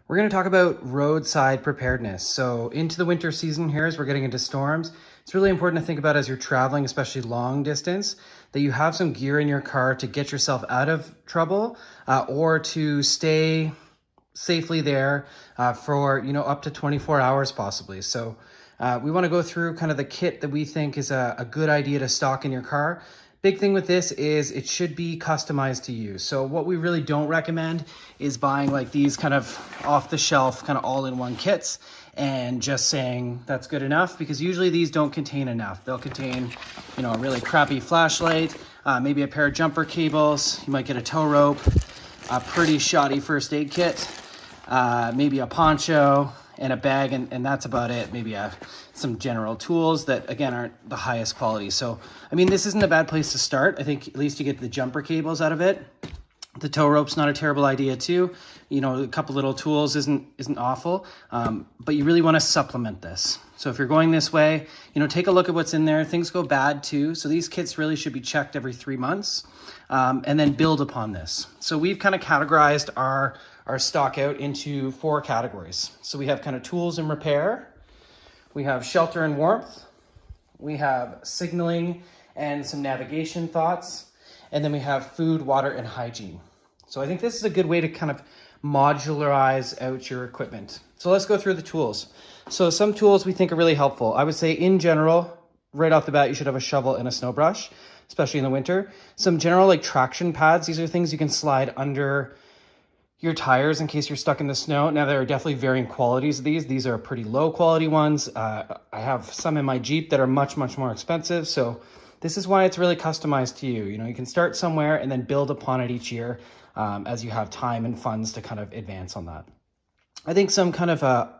We're going to talk about roadside preparedness. So into the winter season here, as we're getting into storms, it's really important to think about as you're traveling, especially long distance, that you have some gear in your car to get yourself out of trouble or to stay safely there for up to 24 hours possibly. So we want to go through kind of the kit that we think is a good idea to stock in your car. Big thing with this is it should be customized to you. So what we really don't recommend is buying like these kind of off the shelf kind of all-in-one kits and just saying that's good enough, because usually these don't contain enough. They'll contain, a really crappy flashlight, maybe a pair of jumper cables, you might get a tow rope, a pretty shoddy first aid kit, maybe a poncho and a bag, and that's about it. Maybe some general tools that, again, aren't the highest quality. So, I mean, this isn't a bad place to start. I think at least you get the jumper cables out of it. The tow rope's not a terrible idea too. A couple little tools isn't awful, but you really want to supplement this. So if you're going this way, take a look at what's in there. Things go bad too. So these kits really should be checked every 3 months, and then build upon this. So we've kind of categorized our stock out into 4 categories. So we have kind of tools and repair, we have shelter and warmth, we have signaling and some navigation thoughts, and then we have food, water, and hygiene. So I think this is a good way to kind of modularize out your equipment. So let's go through the tools. So some tools we think are really helpful. I would say in general, right off the bat, you should have a shovel and a snow brush, especially in the winter. Some general like traction pads. These are things you can slide under your tires in case you're stuck in the snow. Now, there are definitely varying qualities of these. These are pretty low quality ones. I have some in my Jeep that are much, much more expensive. So this is why it's really customized to you. You can start somewhere and then build upon it each year as you have time and funds to kind of advance on that. I think some kind of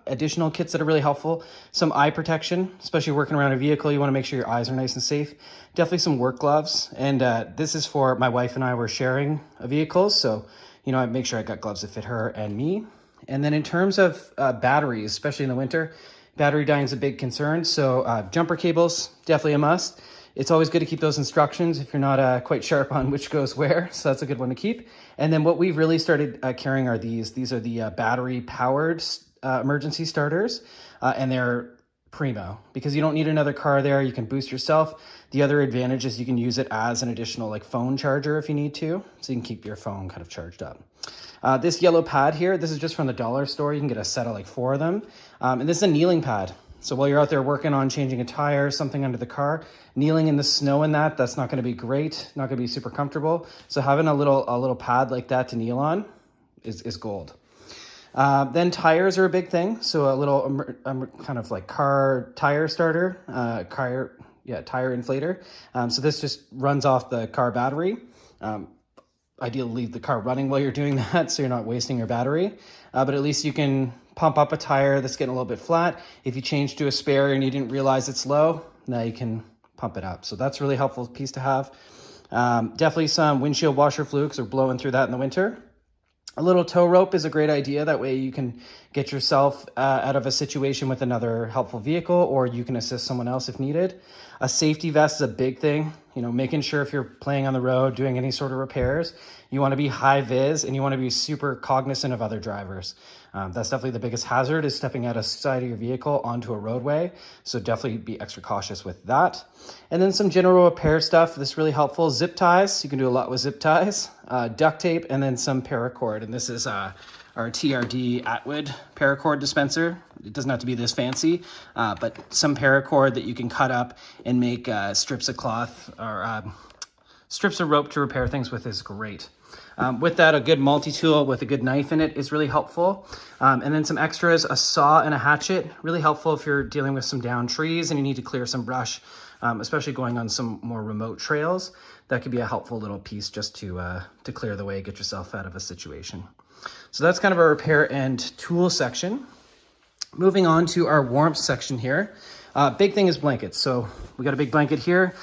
additional kits that are really helpful, some eye protection, especially working around a vehicle. You want to make sure your eyes are nice and safe. Definitely some work gloves. And this is for my wife and I were sharing a vehicle. So, I make sure I got gloves that fit her and me. And then in terms of batteries, especially in the winter, battery dying is a big concern. So jumper cables, definitely a must. It's always good to keep those instructions if you're not quite sharp on which goes where. So that's a good one to keep. And then what we've really started carrying are these. These are the battery powered emergency starters, and they're primo because you don't need another car there. You can boost yourself. The other advantage is you can use it as an additional like phone charger if you need to, so you can keep your phone kind of charged up. This yellow pad here, this is just from the dollar store. You can get a set of like 4 of them. And this is a kneeling pad. So while you're out there working on changing a tire, something under the car, kneeling in the snow and that's not going to be great, not going to be super comfortable. So having a little pad like that to kneel on is gold. Then tires are a big thing. So a little kind of like car tire starter, tire inflator. So this just runs off the car battery. Ideally leave the car running while you're doing that so you're not wasting your battery. But at least you can pump up a tire that's getting a little bit flat. If you change to a spare and you didn't realize it's low, now you can pump it up. So that's a really helpful piece to have. Definitely some windshield washer fluid because we're blowing through that in the winter. A little tow rope is a great idea. That way you can get yourself out of a situation with another helpful vehicle, or you can assist someone else if needed. A safety vest is a big thing. Making sure if you're playing on the road, doing any sort of repairs, you want to be high vis and you want to be super cognizant of other drivers. That's definitely the biggest hazard, is stepping out of side of your vehicle onto a roadway. So definitely be extra cautious with that. And then some general repair stuff that's really helpful. Zip ties, you can do a lot with zip ties, duct tape, and then some paracord. And this is our TRD Atwood paracord dispenser. It doesn't have to be this fancy, but some paracord that you can cut up and make strips of cloth or strips of rope to repair things with is great. With that, a good multi-tool with a good knife in it is really helpful. And then some extras, a saw and a hatchet, really helpful if you're dealing with some downed trees and you need to clear some brush, especially going on some more remote trails. That could be a helpful little piece just to clear the way, get yourself out of a situation. So that's kind of our repair and tool section. Moving on to our warmth section here. Big thing is blankets. So we got a big blanket here.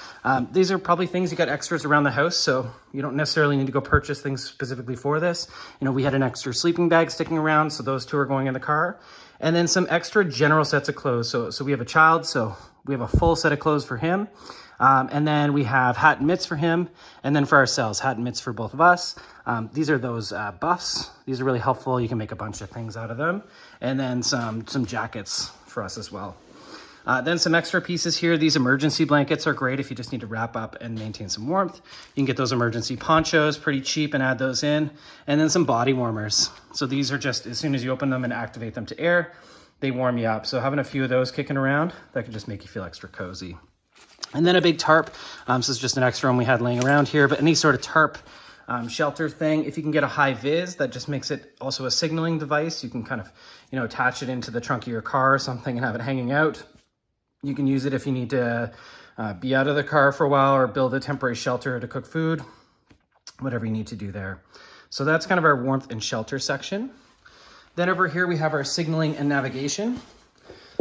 These are probably things you got extras around the house, so you don't necessarily need to go purchase things specifically for this. You know, we had an extra sleeping bag sticking around, so those two are going in the car. And then some extra general sets of clothes. So we have a child, so we have a full set of clothes for him. And then we have hat and mitts for him. And then for ourselves, hat and mitts for both of us. These are those buffs. These are really helpful. You can make a bunch of things out of them. And then some jackets for us as well. Then some extra pieces here. These emergency blankets are great if you just need to wrap up and maintain some warmth. You can get those emergency ponchos pretty cheap and add those in. And then some body warmers. So these are just, as soon as you open them and activate them to air, they warm you up. So having a few of those kicking around, that can just make you feel extra cozy. And then a big tarp. This is just an extra one we had laying around here, but any sort of tarp shelter thing. If you can get a high vis, that just makes it also a signaling device. You can kind of, you know, attach it into the trunk of your car or something and have it hanging out. You can use it if you need to be out of the car for a while or build a temporary shelter to cook food, whatever you need to do there. So that's kind of our warmth and shelter section. Then over here we have our signaling and navigation.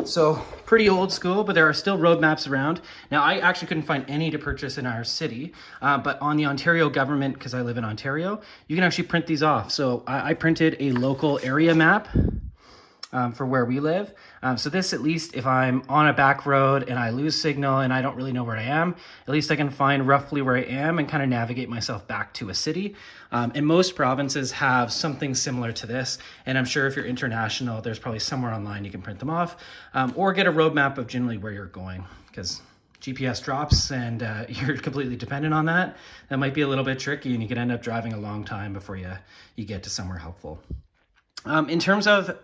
So pretty old school, but there are still road maps around. Now I actually couldn't find any to purchase in our city, but on the Ontario government, because I live in Ontario, you can actually print these off. So I printed a local area map for where we live. So this, at least if I'm on a back road and I lose signal and I don't really know where I am, at least I can find roughly where I am and kind of navigate myself back to a city. And most provinces have something similar to this. And I'm sure if you're international, there's probably somewhere online you can print them off, or get a road map of generally where you're going, because GPS drops and you're completely dependent on that. That might be a little bit tricky and you could end up driving a long time before you get to somewhere helpful. In terms of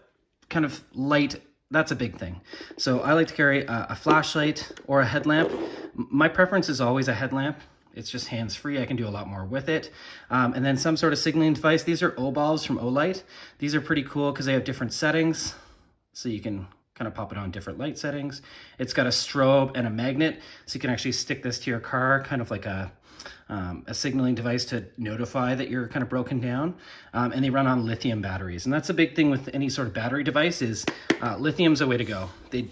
kind of light, that's a big thing. So I like to carry a flashlight or a headlamp. My preference is always a headlamp. It's just hands-free. I can do a lot more with it. And then some sort of signaling device. These are O-Balls from Olight. These are pretty cool because they have different settings. So you can kind of pop it on different light settings. It's got a strobe and a magnet. So you can actually stick this to your car, kind of like a signaling device to notify that you're kind of broken down. And they run on lithium batteries. And that's a big thing with any sort of battery device is lithium's a way to go. They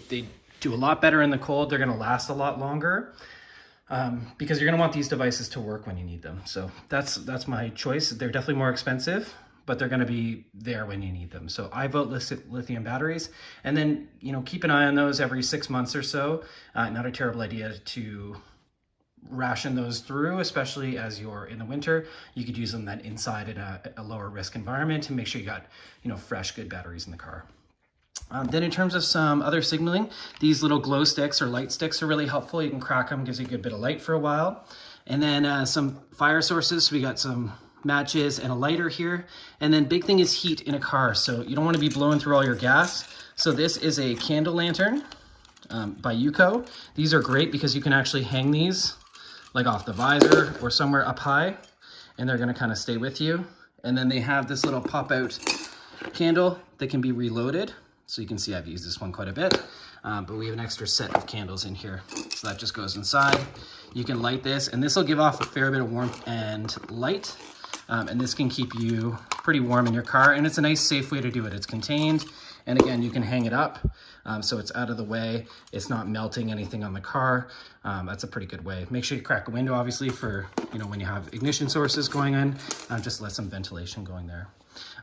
do a lot better in the cold. They're going to last a lot longer because you're going to want these devices to work when you need them. So that's my choice. They're definitely more expensive, but they're going to be there when you need them. So I vote lithium batteries. And then, you know, keep an eye on those every 6 months or so. Not a terrible idea to ration those through, especially as you're in the winter. You could use them then inside in a lower risk environment and make sure you got, you know, fresh, good batteries in the car. Then in terms of some other signaling, these little glow sticks or light sticks are really helpful. You can crack them, gives you a good bit of light for a while. And then some fire sources. So we got some matches and a lighter here. And then big thing is heat in a car. So you don't want to be blowing through all your gas. So this is a candle lantern by Yuko. These are great because you can actually hang these like off the visor or somewhere up high, and they're gonna kind of stay with you. And then they have this little pop-out candle that can be reloaded. So you can see I've used this one quite a bit, but we have an extra set of candles in here. So that just goes inside. You can light this, and this will give off a fair bit of warmth and light. And this can keep you pretty warm in your car, and it's a nice, safe way to do it. It's contained, and again, you can hang it up, so it's out of the way. It's not melting anything on the car. That's a pretty good way. Make sure you crack a window, obviously, for, you know, when you have ignition sources going on, just let some ventilation going there.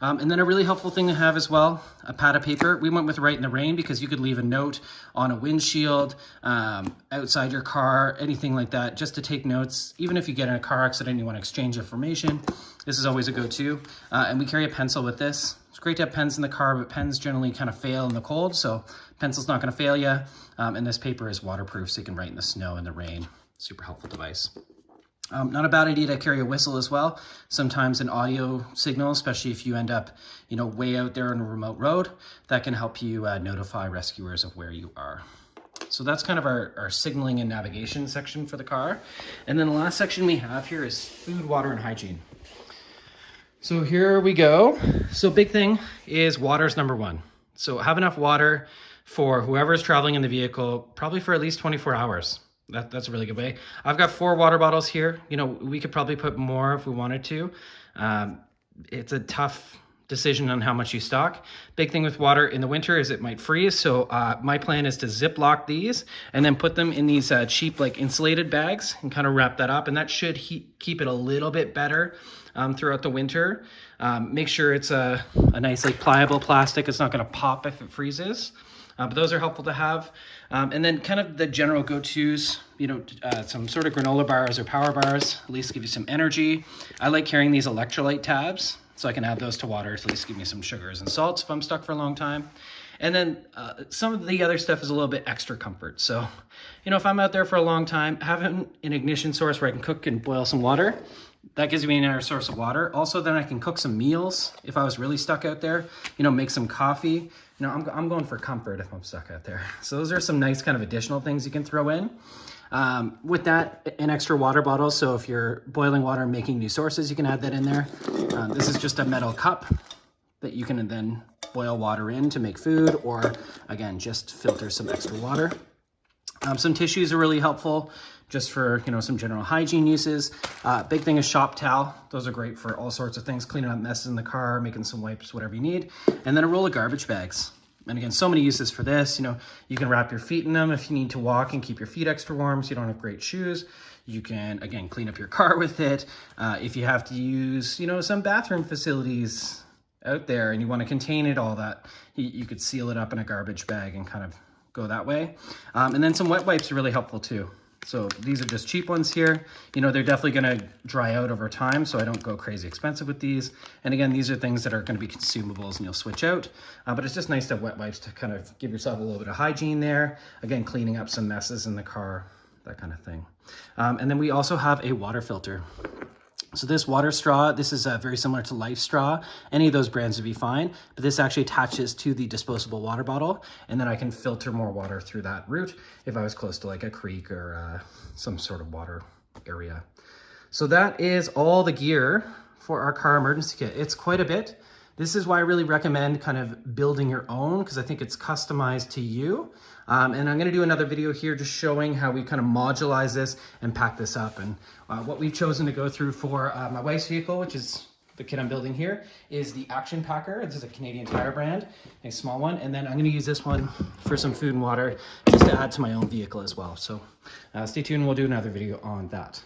And then a really helpful thing to have as well, a pad of paper. We went with Write in the Rain because you could leave a note on a windshield, outside your car, anything like that, just to take notes. Even if you get in a car accident and you want to exchange information, this is always a go-to. And we carry a pencil with this. It's great to have pens in the car, but pens generally kind of fail in the cold, so pencil's not going to fail you. And this paper is waterproof, so you can write in the snow and the rain. Super helpful device. Not a bad idea to carry a whistle as well. Sometimes an audio signal, especially if you end up, you know, way out there on a remote road, that can help you notify rescuers of where you are. So that's kind of our signaling and navigation section for the car. And then the last section we have here is food, water, and hygiene. So here we go. So big thing is water's number one. So have enough water for whoever's traveling in the vehicle, probably for at least 24 hours. That's a really good way. I've got 4 water bottles here. You know, we could probably put more if we wanted to. It's a tough decision on how much you stock. Big thing with water in the winter is it might freeze. So my plan is to Ziploc these and then put them in these cheap like insulated bags and kind of wrap that up. And that should keep it a little bit better throughout the winter. Make sure it's a nice like pliable plastic. It's not going to pop if it freezes. But those are helpful to have. And then kind of the general go-tos, you know, some sort of granola bars or power bars, at least give you some energy. I like carrying these electrolyte tabs, so I can add those to water to at least give me some sugars and salts if I'm stuck for a long time. And then some of the other stuff is a little bit extra comfort. So, you know, if I'm out there for a long time, having an ignition source where I can cook and boil some water, that gives me another source of water. Also, then I can cook some meals if I was really stuck out there, you know, make some coffee. You know, I'm going for comfort if I'm stuck out there. So those are some nice kind of additional things you can throw in. With that, an extra water bottle. So if you're boiling water and making new sources, you can add that in there. This is just a metal cup that you can then boil water in to make food, or again, just filter some extra water. Some tissues are really helpful just for, you know, some general hygiene uses. Big thing is shop towel. Those are great for all sorts of things, cleaning up messes in the car, making some wipes, whatever you need. And then a roll of garbage bags. And again, so many uses for this. You know, you can wrap your feet in them if you need to walk and keep your feet extra warm so you don't have great shoes. You can, again, clean up your car with it. If you have to use, you know, some bathroom facilities out there and you want to contain it all, that you could seal it up in a garbage bag and kind of go that way. And then some wet wipes are really helpful too. So these are just cheap ones here. You know, they're definitely going to dry out over time, so I don't go crazy expensive with these. And again, these are things that are going to be consumables and you'll switch out. But it's just nice to have wet wipes to kind of give yourself a little bit of hygiene there. Again, cleaning up some messes in the car, that kind of thing. And then we also have a water filter. So this water straw, this is very similar to Life Straw. Any of those brands would be fine, but this actually attaches to the disposable water bottle, and then I can filter more water through that route if I was close to like a creek or some sort of water area. So that is all the gear for our car emergency kit. It's quite a bit. This is why I really recommend kind of building your own, because I think it's customized to you. And I'm going to do another video here just showing how we kind of modulize this and pack this up. And what we've chosen to go through for my wife's vehicle, which is the kit I'm building here, is the Action Packer. This is a Canadian Tire brand, a small one. And then I'm going to use this one for some food and water just to add to my own vehicle as well. So stay tuned. We'll do another video on that.